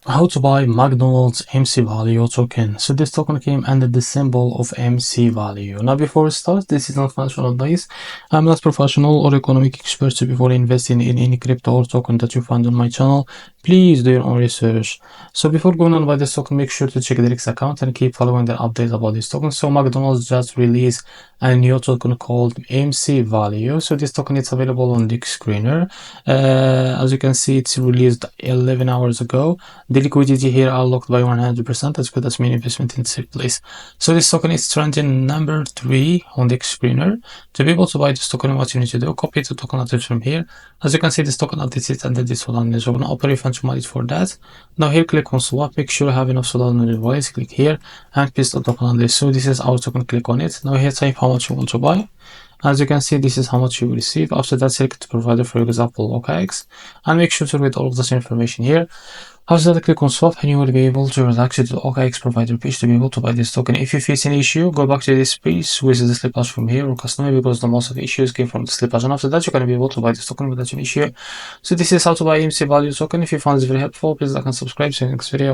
How to buy McDonald's MC value token. So this token came under the symbol of MC value. Now before we start, this is not financial advice. I'm not professional or economic expert, so before investing in any crypto or token that you find on my channel, please do your own research. So before going on by this token, make sure to check the X account and keep following the updates about this token. So McDonald's just released a new token called MC value. So this token is available on the screener. As you can see, it's released 11 hours ago. The liquidity here are locked by 100%, as good as many investment in the same place. So this token is trending number 3 on the screener. To be able to buy this token, what you need to do, copy the token address from here. As you can see, this token address is under this one. So I'm gonna open a function wallet for that. Now here, click on swap. Make sure you have enough Solana on your wallet. Click here and paste the token on this. So this is our token. Click on it. Now here, type how much you want to buy. As you can see, this is how much you will receive. After that, select the provider, for example, OKX, and make sure to read all of this information here. After that, click on swap and you will be able to access the OKX provider page to be able to buy this token. If you face any issue, go back to this page with the slippage from here or customer, because the most of the issues came from the slippage. And after that, you're going to be able to buy this token without an issue. So this is how to buy MC value token. If you found this very helpful, please like and subscribe. See you in the next video.